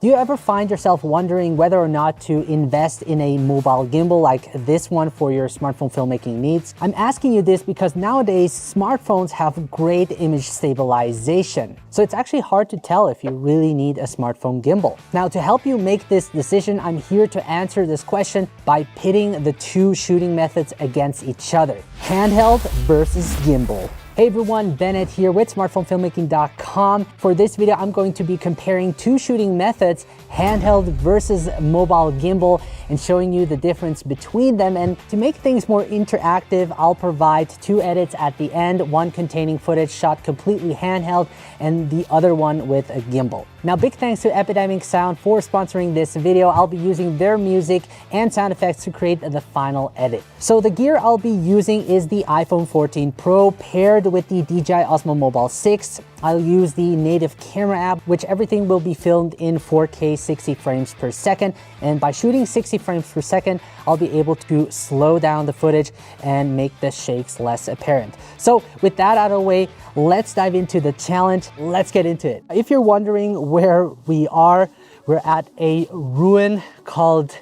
Do you ever find yourself wondering whether or not to invest in a mobile gimbal like this one for your smartphone filmmaking needs? I'm asking you this because nowadays smartphones have great image stabilization. So it's actually hard to tell if you really need a smartphone gimbal. Now, to help you make this decision, I'm here to answer this question by pitting the two shooting methods against each other. Handheld versus gimbal. Hey everyone, Bennett here with smartphonefilmmaking.com. For this video, I'm going to be comparing two shooting methods, handheld versus mobile gimbal, and showing you the difference between them. And to make things more interactive, I'll provide two edits at the end, one containing footage shot completely handheld and the other one with a gimbal. Now, big thanks to Epidemic Sound for sponsoring this video. I'll be using their music and sound effects to create the final edit. So the gear I'll be using is the iPhone 14 Pro paired with the DJI Osmo Mobile 6. I'll use the native camera app, which everything will be filmed in 4K 60 frames per second. And by shooting 60 frames per second, I'll be able to slow down the footage and make the shakes less apparent. So with that out of the way, let's dive into the challenge. Let's get into it. If you're wondering where we are, we're at a ruin called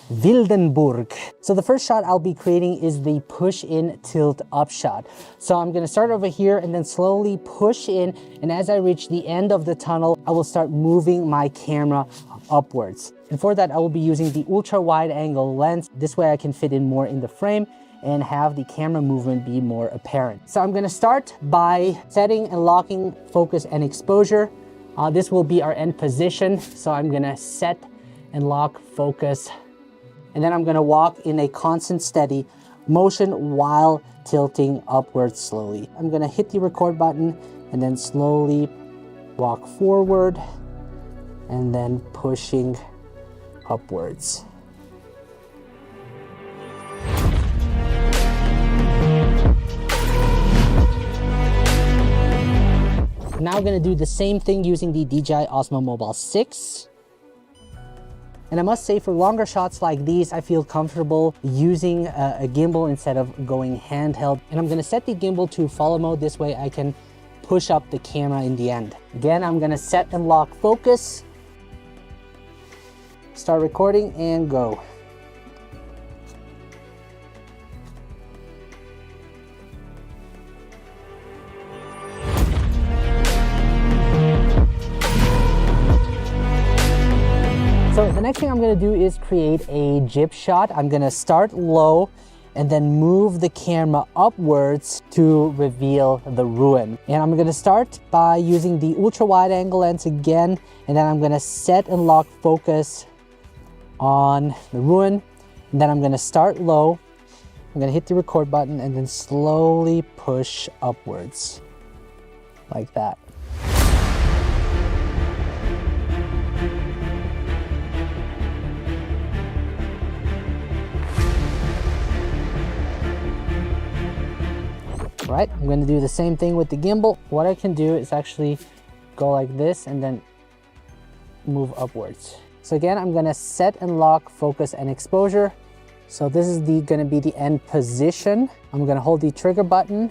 Wildenburg. So the first shot I'll be creating is the push in tilt up shot. So I'm going to start over here and then slowly push in, and as I reach the end of the tunnel, I will start moving my camera upwards. And for that, I will be using the ultra wide angle lens. This way I can fit in more in the frame and have the camera movement be more apparent. So I'm going to start by setting and locking focus and exposure. This will be our end position. So I'm going to set and lock focus, and then I'm going to walk in a constant steady motion while tilting upwards slowly. I'm going to hit the record button and then slowly walk forward and then pushing upwards. Now I'm going to do the same thing using the DJI Osmo Mobile 6. And I must say, for longer shots like these, I feel comfortable using a gimbal instead of going handheld. And I'm going to set the gimbal to follow mode. This way I can push up the camera in the end. Again, I'm going to set and lock focus, start recording, and go. So the next thing I'm going to do is create a jib shot. I'm going to start low and then move the camera upwards to reveal the ruin. And I'm going to start by using the ultra wide angle lens again, and then I'm going to set and lock focus on the ruin. And then I'm going to start low. I'm going to hit the record button and then slowly push upwards like that. Right, I'm going to do the same thing with the gimbal. What I can do is actually go like this and then move upwards. So again, I'm going to set and lock focus and exposure. So this is going to be the end position. I'm going to hold the trigger button,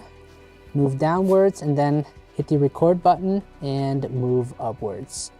move downwards, and then hit the record button and move upwards.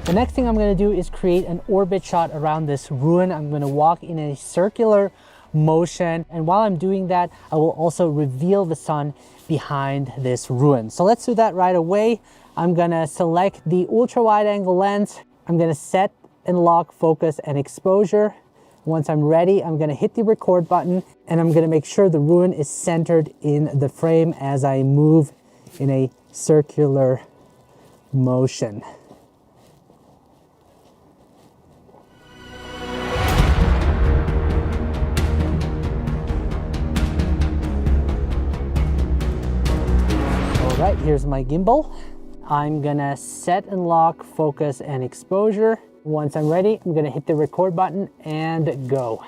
The next thing I'm going to do is create an orbit shot around this ruin. I'm going to walk in a circular motion, and while I'm doing that, I will also reveal the sun behind this ruin. So let's do that right away. I'm going to select the ultra wide angle lens. I'm going to set and lock focus and exposure. Once I'm ready, I'm going to hit the record button, and I'm going to make sure the ruin is centered in the frame as I move in a circular motion. Right, here's my gimbal. I'm gonna set and lock focus and exposure. Once I'm ready, I'm gonna hit the record button and go.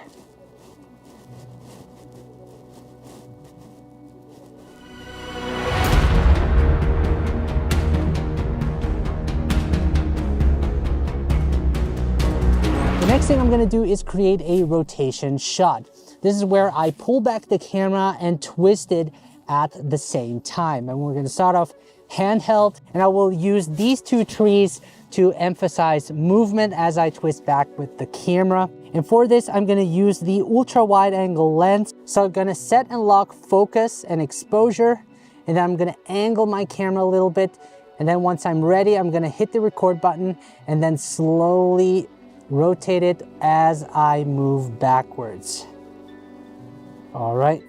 thing I'm gonna do is create a rotation shot. This is where I pull back the camera and twist it at the same time. And we're gonna start off handheld, and I will use these two trees to emphasize movement as I twist back with the camera. And for this, I'm gonna use the ultra wide angle lens. So I'm gonna set and lock focus and exposure, and then I'm gonna angle my camera a little bit. And then once I'm ready, I'm gonna hit the record button and then slowly rotate it as I move backwards. All right.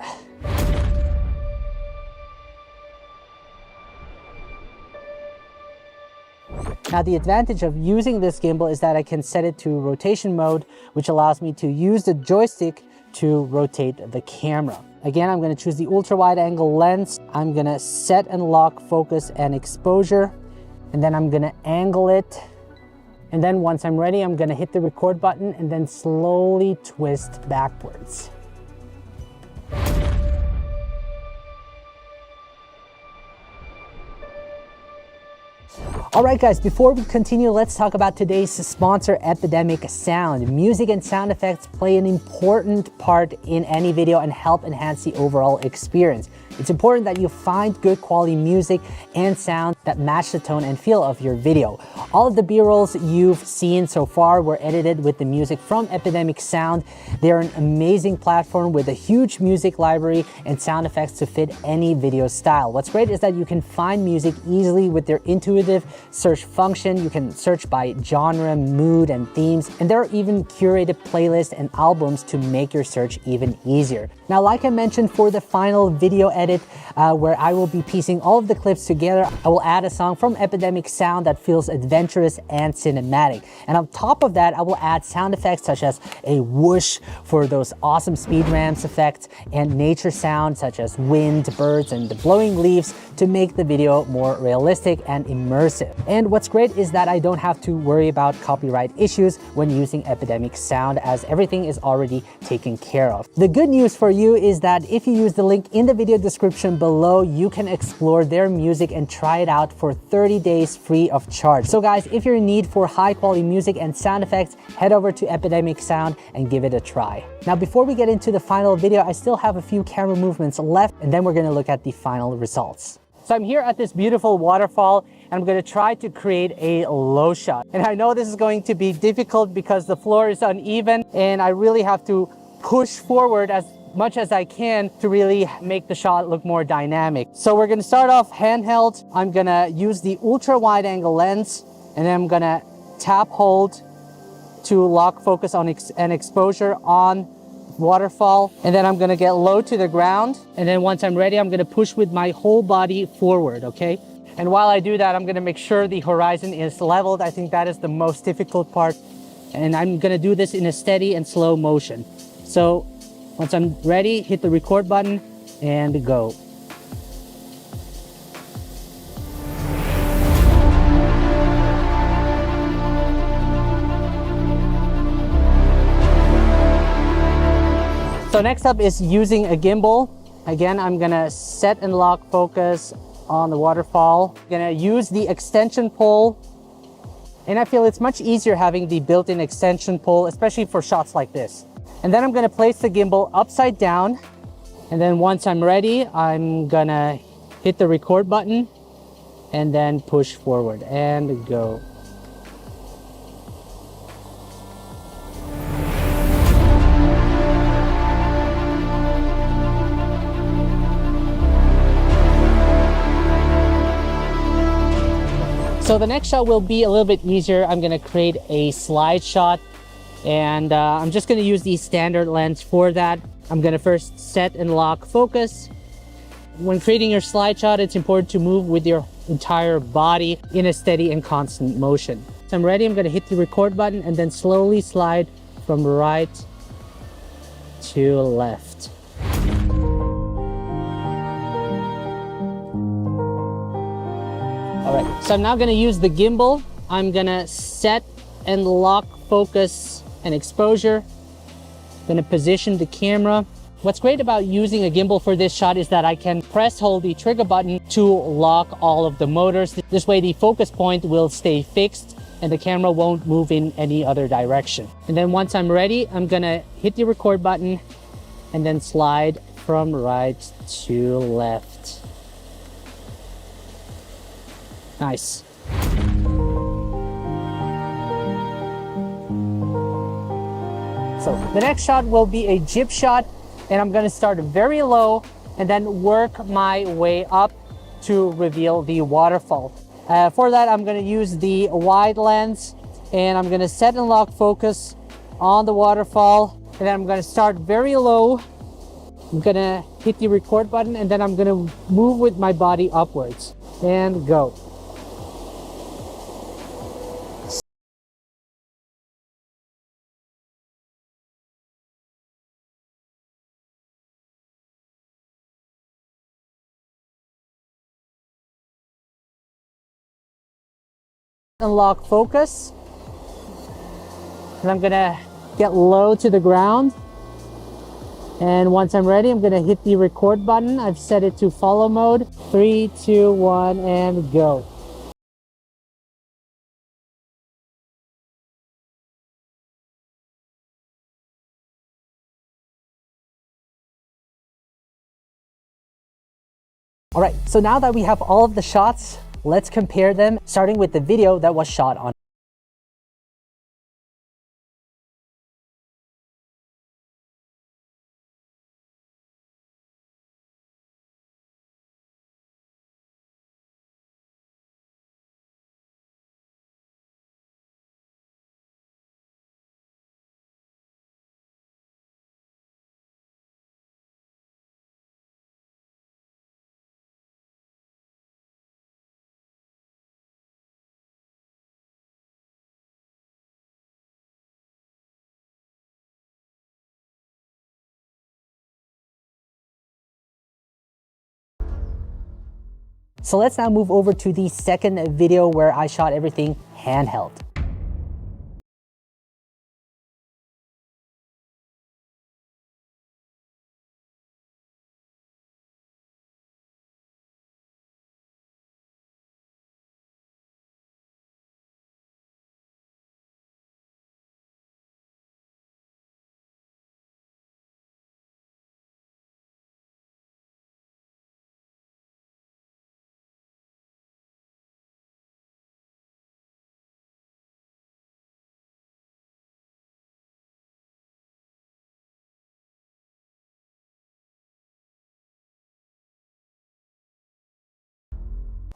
Now the advantage of using this gimbal is that I can set it to rotation mode, which allows me to use the joystick to rotate the camera. Again, I'm going to choose the ultra wide angle lens. I'm going to set and lock focus and exposure, and then I'm going to angle it. And then once I'm ready, I'm going to hit the record button and then slowly twist backwards. All right, guys, before we continue, let's talk about today's sponsor, Epidemic Sound. Music and sound effects play an important part in any video and help enhance the overall experience. It's important that you find good quality music and sound that match the tone and feel of your video. All of the B-rolls you've seen so far were edited with the music from Epidemic Sound. They're an amazing platform with a huge music library and sound effects to fit any video style. What's great is that you can find music easily with their intuitive search function. You can search by genre, mood, and themes, and there are even curated playlists and albums to make your search even easier. Now, like I mentioned, for the final video edit, where I will be piecing all of the clips together, I will add a song from Epidemic Sound that feels adventurous and cinematic. And on top of that, I will add sound effects such as a whoosh for those awesome speed ramps effects, and nature sounds such as wind, birds, and the blowing leaves to make the video more realistic and immersive. And what's great is that I don't have to worry about copyright issues when using Epidemic Sound, as everything is already taken care of. The good news for you is that if you use the link in the video description below, you can explore their music and try it out for 30 days free of charge. So guys, if you're in need for high quality music and sound effects, head over to Epidemic Sound and give it a try. Now, before we get into the final video, I still have a few camera movements left, and then we're gonna look at the final results. So I'm here at this beautiful waterfall, and I'm gonna try to create a low shot. And I know this is going to be difficult because the floor is uneven, and I really have to push forward as much as I can to really make the shot look more dynamic. So we're gonna start off handheld. I'm gonna use the ultra wide angle lens, and then I'm gonna tap hold to lock focus on and exposure on waterfall. And then I'm gonna get low to the ground. And then once I'm ready, I'm gonna push with my whole body forward, okay? And while I do that, I'm gonna make sure the horizon is leveled. I think that is the most difficult part. And I'm gonna do this in a steady and slow motion. So once I'm ready, hit the record button and go. So next up is using a gimbal. Again, I'm gonna set and lock focus on the waterfall. I'm gonna use the extension pole. And I feel it's much easier having the built-in extension pole, especially for shots like this. And then I'm gonna place the gimbal upside down. And then once I'm ready, I'm gonna hit the record button and then push forward and go. So the next shot will be a little bit easier. I'm gonna create a slide shot, and I'm just gonna use the standard lens for that. I'm gonna first set and lock focus. When creating your slide shot, it's important to move with your entire body in a steady and constant motion. So I'm ready, I'm gonna hit the record button and then slowly slide from right to left. All right, so I'm now gonna use the gimbal. I'm gonna set and lock focus and exposure. I'm gonna position the camera, What's great about using a gimbal for this shot is that I can hold the trigger button to lock all of the motors. This way the focus point will stay fixed and the camera won't move in any other direction. And then once I'm ready, I'm gonna hit the record button and then slide from right to left. Nice. So the next shot will be a jib shot, and I'm gonna start very low and then work my way up to reveal the waterfall. For that, I'm gonna use the wide lens, and I'm gonna set and lock focus on the waterfall, and then I'm gonna start very low. I'm gonna hit the record button, and then I'm gonna move with my body upwards, and go. Unlock focus, and I'm gonna get low to the ground, and once I'm ready, I'm gonna hit the record button. I've set it to follow mode. 3, 2, 1, and go. All right, so now that we have all of the shots, let's compare them, starting with the video that was shot on. So let's now move over to the second video where I shot everything handheld.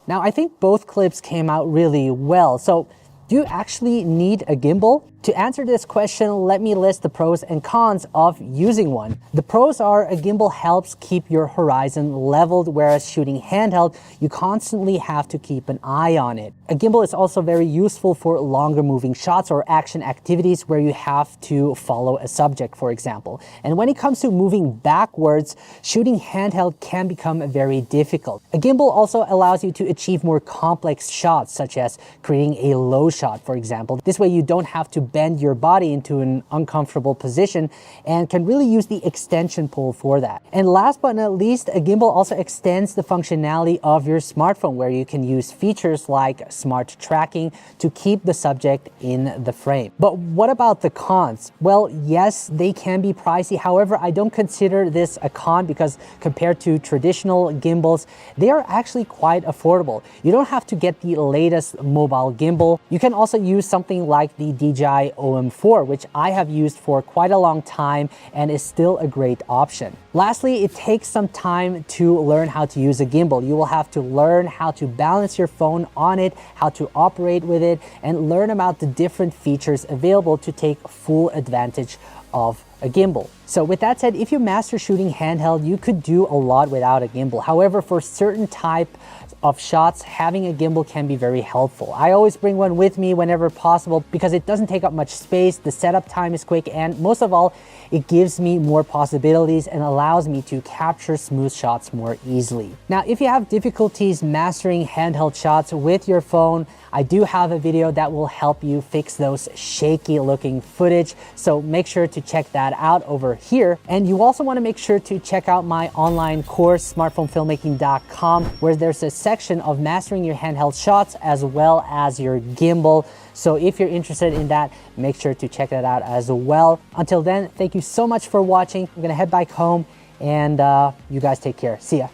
Now, I think both clips came out really well. So, do you actually need a gimbal? To answer this question, let me list the pros and cons of using one. The pros are a gimbal helps keep your horizon leveled, whereas shooting handheld, you constantly have to keep an eye on it. A gimbal is also very useful for longer moving shots or action activities where you have to follow a subject, for example. And when it comes to moving backwards, shooting handheld can become very difficult. A gimbal also allows you to achieve more complex shots, such as creating a low shot, for example. This way you don't have to bend your body into an uncomfortable position and can really use the extension pole for that. And last but not least, a gimbal also extends the functionality of your smartphone, where you can use features like smart tracking to keep the subject in the frame. But what about the cons? Well, yes, they can be pricey. However, I don't consider this a con because compared to traditional gimbals, they are actually quite affordable. You don't have to get the latest mobile gimbal. You can also use something like the DJI OM4, which I have used for quite a long time and is still a great option. Lastly, it takes some time to learn how to use a gimbal. You will have to learn how to balance your phone on it, how to operate with it, and learn about the different features available to take full advantage of a gimbal. So with that said, if you master shooting handheld, you could do a lot without a gimbal. However, for certain type of shots, having a gimbal can be very helpful. I always bring one with me whenever possible because it doesn't take up much space, the setup time is quick, and most of all, it gives me more possibilities and allows me to capture smooth shots more easily. Now, if you have difficulties mastering handheld shots with your phone, I do have a video that will help you fix those shaky looking footage. So make sure to check that out over here. And you also want to make sure to check out my online course, smartphonefilmmaking.com, where there's a section of mastering your handheld shots as well as your gimbal. So if you're interested in that, make sure to check that out as well. Until then, thank you so much for watching. I'm gonna head back home and you guys take care. See ya.